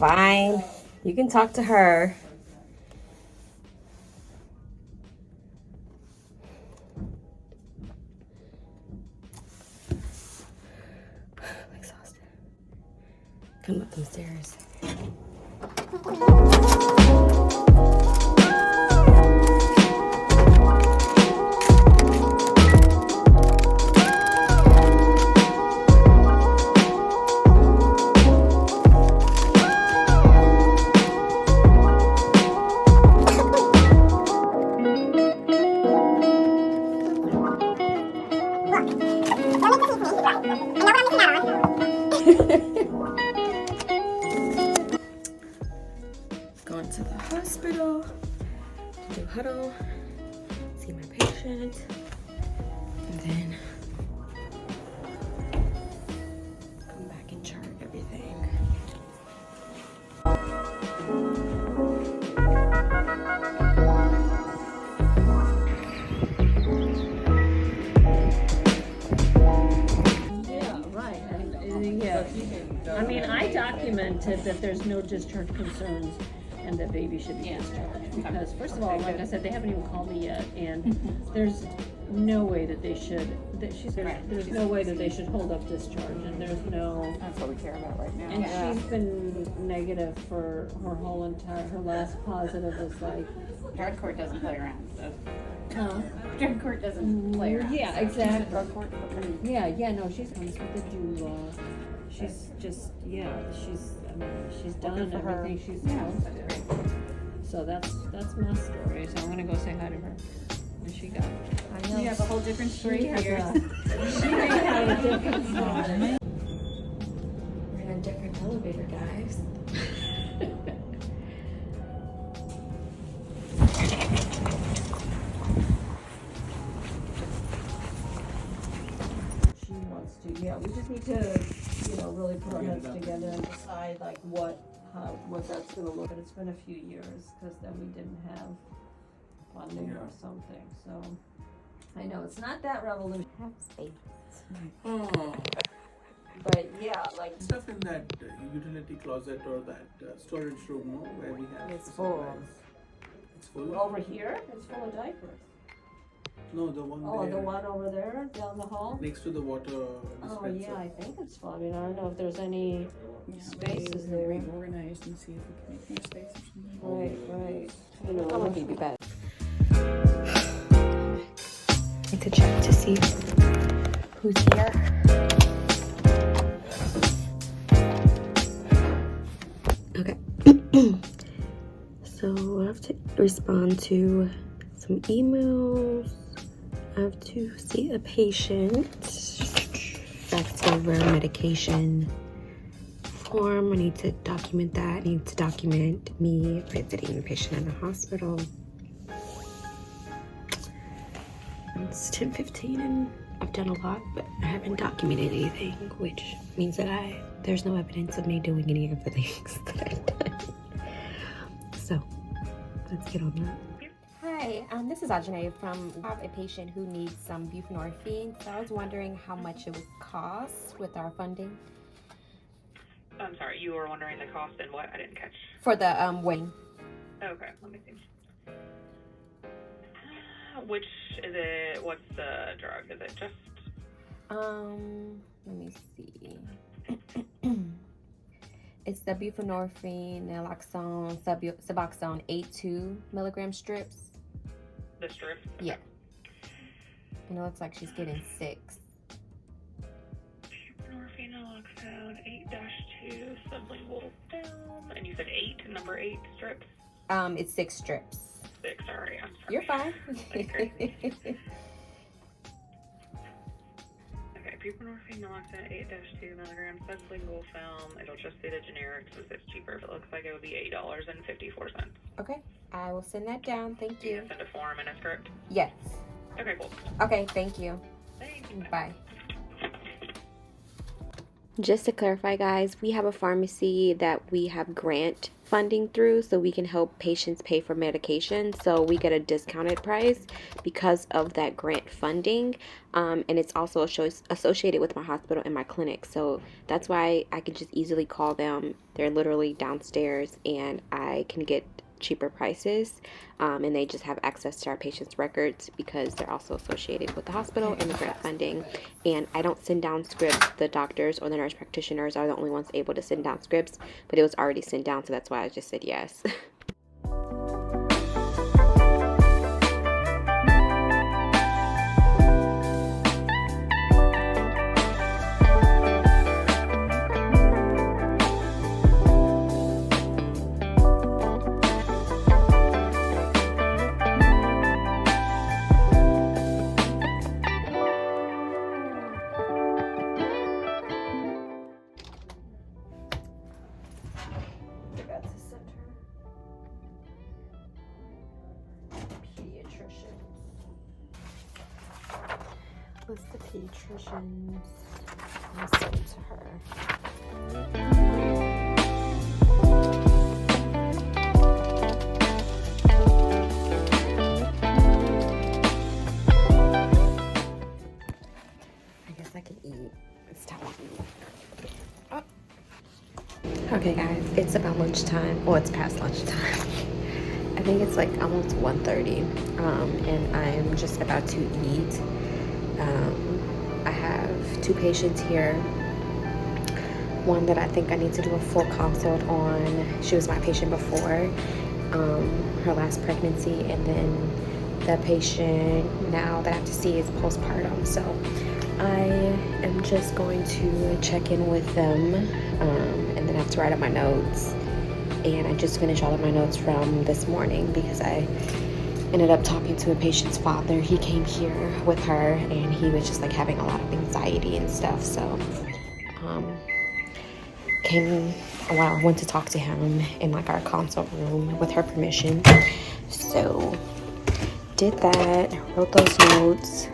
fine. You can talk to her. I'm exhausted. Come up them stairs. Going to the hospital to do huddle, see my patient, and then come back and chart everything. Yeah, right. Yeah. I mean, I documented that there's no discharge concerns and that baby should be discharged. Because first of all, like I said, they haven't even called me yet, and there's no way that they should, there's no way that they should hold up discharge, and there's no. That's what we care about right now. And she's been negative for her whole her last positive was like. Drug court doesn't play around. Huh? Drug court doesn't play around. Yeah, exactly. Drug court. Yeah, no, she's honest with the doula. She's just, she's done everything she's supposed to. So that's my story. So I'm gonna go say hi to her. What she got? I know. You have a whole different story here. She may have a different story. We're in a different elevator, guys. She wants to, yeah, we just need to, really put our heads together and decide like what that's gonna look. But it's been a few years, cause then we didn't have funding or something, so. I know, it's not that revolutionary. Have space. But yeah, like. Stuff in that utility closet or that storage room, no, where we have. It's full. It's full. Over here, it's full of diapers. No, the one Oh, there. the one over there, down the hall? Next to the water dispenser. Oh, yeah, I think it's full. I mean, I don't know if there's any spaces there. Reorganize and see if we can make more space or something. Right. How much would be bad? Need to check to see who's here. Okay. So I have to respond to some emails. I have to see a patient. That's over medication form. I need to document that. I need to document me visiting the patient in the hospital. It's 10:15 and I've done a lot, but I haven't documented anything, which means that there's no evidence of me doing any of the things that I've done. So let's get on that. Hi, this is Ajane from. I have a patient who needs some buprenorphine, so I was wondering how much it would cost with our funding. I'm sorry, you were wondering the cost and what? I didn't catch. For the weighing. Okay, let me see. Which is it? What's the drug? Is it just? Let me see. It's the buprenorphine, naloxone, Suboxone 8.2 milligram strips. The strips? Yeah. And it looks like she's getting 6. Buprenorphine, naloxone, 8-2, sublingual film. And you said 8, number 8 strips? It's 6 strips. 6, sorry. I'm sorry. You're fine. Okay, buprenorphine, naloxone, 8-2 milligrams, sublingual film. It'll just be the generic since it's cheaper. It looks like it would be $8.54. Okay, I will send that down. Thank you. Send a form and a script? Yes. Okay, cool. Okay, thank you. Thanks. Bye. Just to clarify, guys, we have a pharmacy that we have grant funding through, so we can help patients pay for medication. So we get a discounted price because of that grant funding. And it's also associated with my hospital and my clinic. So that's why I can just easily call them. They're literally downstairs, and I can get cheaper prices, and they just have access to our patients' records because they're also associated with the hospital and the grant funding. And I don't send down scripts. The doctors or the nurse practitioners are the only ones able to send down scripts, but it was already sent down, so that's why I just said yes. List the pediatricians. Let's send it to her. I guess I can eat. It's time to eat. Oh. Okay, guys, it's about lunchtime. Well, it's past lunchtime. I think it's like almost 1:30, and I'm just about to eat. I have 2 patients here. One that I think I need to do a full consult on. She was my patient before her last pregnancy, and then the patient now that I have to see is postpartum. So I am just going to check in with them, and then I have to write up my notes. And I just finished all of my notes from this morning because I ended up talking to a patient's father. He came here with her, and he was just like having a lot of anxiety and stuff. So I went to talk to him in like our consult room with her permission. So did that, wrote those notes,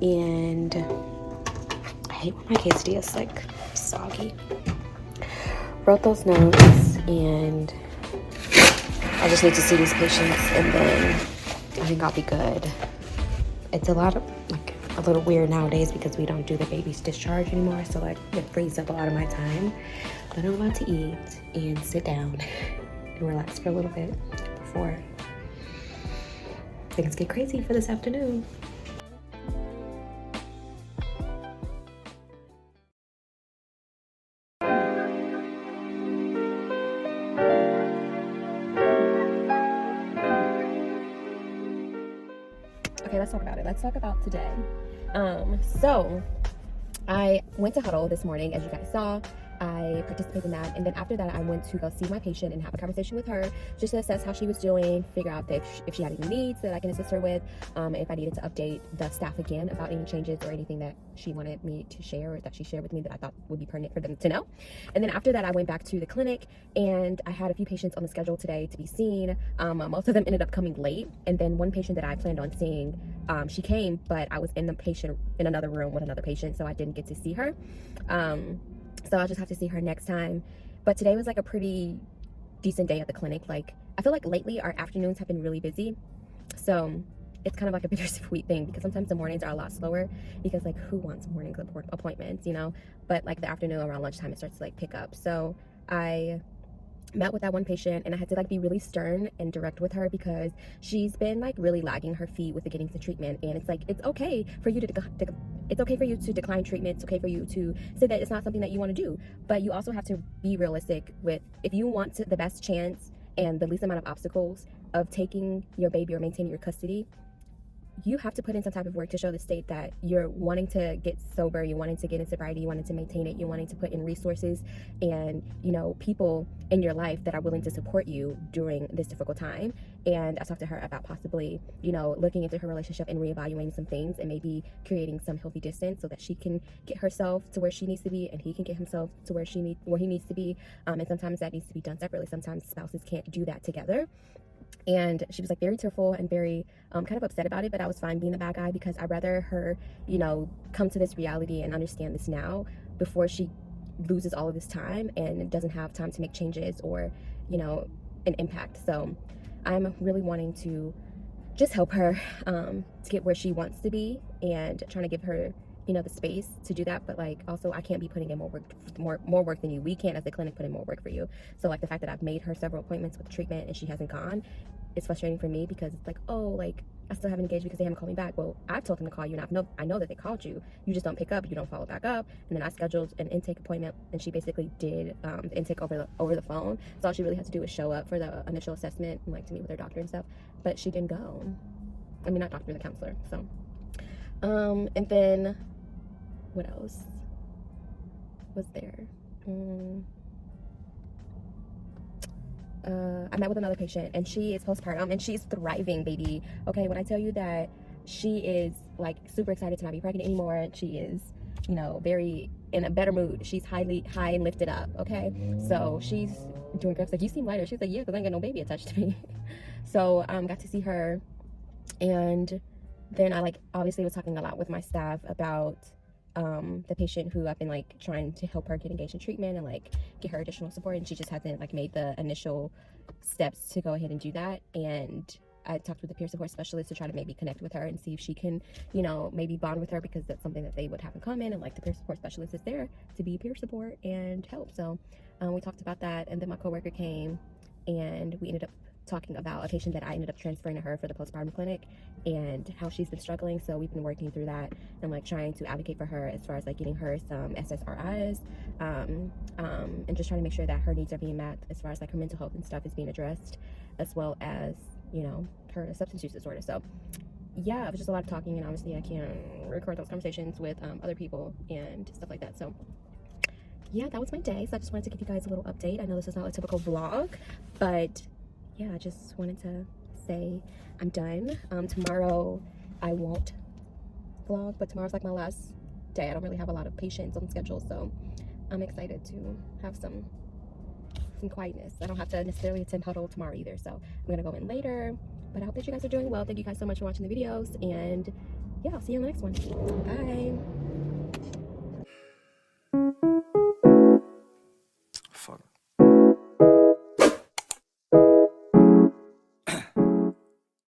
and I hate when my quesadilla is like soggy. Wrote those notes, and I just need to see these patients, and then I think I'll be good. It's a little weird nowadays because we don't do the baby's discharge anymore, so like it frees up a lot of my time. But I'm about to eat and sit down and relax for a little bit before things get crazy for this afternoon. Okay, let's talk about it. Let's talk about today. So I went to huddle this morning, as you guys saw. I participated in that, and then after that I went to go see my patient and have a conversation with her just to assess how she was doing, figure out if she had any needs that I can assist her with, if I needed to update the staff again about any changes or anything that she wanted me to share or that she shared with me that I thought would be pertinent for them to know. And then after that I went back to the clinic, and I had a few patients on the schedule today to be seen. Most of them ended up coming late, and then one patient that I planned on seeing, she came, but I was in another room with another patient, so I didn't get to see her. So I'll just have to see her next time. But today was like a pretty decent day at the clinic. Like, I feel like lately our afternoons have been really busy. So it's kind of like a bittersweet thing because sometimes the mornings are a lot slower because like who wants morning appointments, you know? But like the afternoon around lunchtime, it starts to like pick up. So I met with that one patient, and I had to like be really stern and direct with her because she's been like really lagging her feet with getting to treatment. And it's like, it's okay for you to decline treatment. It's okay for you to say that it's not something that you want to do, but you also have to be realistic with, if you want the best chance and the least amount of obstacles of taking your baby or maintaining your custody, you have to put in some type of work to show the state that you're wanting to get sober, you're wanting to get in sobriety, you wanting to maintain it, you're wanting to put in resources and, you know, people in your life that are willing to support you during this difficult time. And I talked to her about possibly, you know, looking into her relationship and reevaluating some things and maybe creating some healthy distance so that she can get herself to where she needs to be and he can get himself to where he needs to be. And sometimes that needs to be done separately. Sometimes spouses can't do that together. And she was like very tearful and very kind of upset about it, but I was fine being the bad guy because I'd rather her, you know, come to this reality and understand this now before she loses all of this time and doesn't have time to make changes or, you know, an impact. So I'm really wanting to just help her to get where she wants to be, and trying to give her, you know, the space to do that. But like, also, I can't be putting in more work than you. We can't, as a clinic, put in more work for you. So like, the fact that I've made her several appointments with treatment and she hasn't gone, it's frustrating for me, because it's like, oh, like, I still haven't engaged because they haven't called me back. Well, I've told them to call you, and I know that they called you. You just don't pick up. You don't follow back up. And then I scheduled an intake appointment, and she basically did the intake over the phone. So all she really had to do was show up for the initial assessment and like to meet with her doctor and stuff. But she didn't go. I mean, not doctor, the counselor. So, and then what else was there? I met with another patient, and she is postpartum, and she's thriving, baby. Okay, when I tell you that she is like super excited to not be pregnant anymore, she is, you know, very in a better mood. She's high and lifted up. Okay, so she's doing great. Like, you seem lighter. She's like, yeah, because I ain't got no baby attached to me. So got to see her, and then I like obviously was talking a lot with my staff about the patient who I've been like trying to help her get engaged in treatment and like get her additional support, and she just hasn't like made the initial steps to go ahead and do that. And I talked with the peer support specialist to try to maybe connect with her and see if she can, you know, maybe bond with her, because that's something that they would have in common, and like the peer support specialist is there to be peer support and help. So we talked about that, and then my coworker came, and we ended up talking about a patient that I ended up transferring to her for the postpartum clinic and how she's been struggling. So we've been working through that and like trying to advocate for her as far as like getting her some SSRIs, and just trying to make sure that her needs are being met as far as like her mental health and stuff is being addressed, as well as, you know, her substance use disorder. So yeah, it was just a lot of talking, and obviously I can't record those conversations with other people and stuff like that. So yeah, that was my day. So I just wanted to give you guys a little update. I know this is not a typical vlog, but yeah, I just wanted to say I'm done. Tomorrow I won't vlog, but tomorrow's like my last day. I don't really have a lot of patients on schedule, so I'm excited to have some quietness. I don't have to necessarily attend huddle tomorrow either, so I'm gonna go in later. But I hope that you guys are doing well. Thank you guys so much for watching the videos, and yeah, I'll see you on the next one. Bye.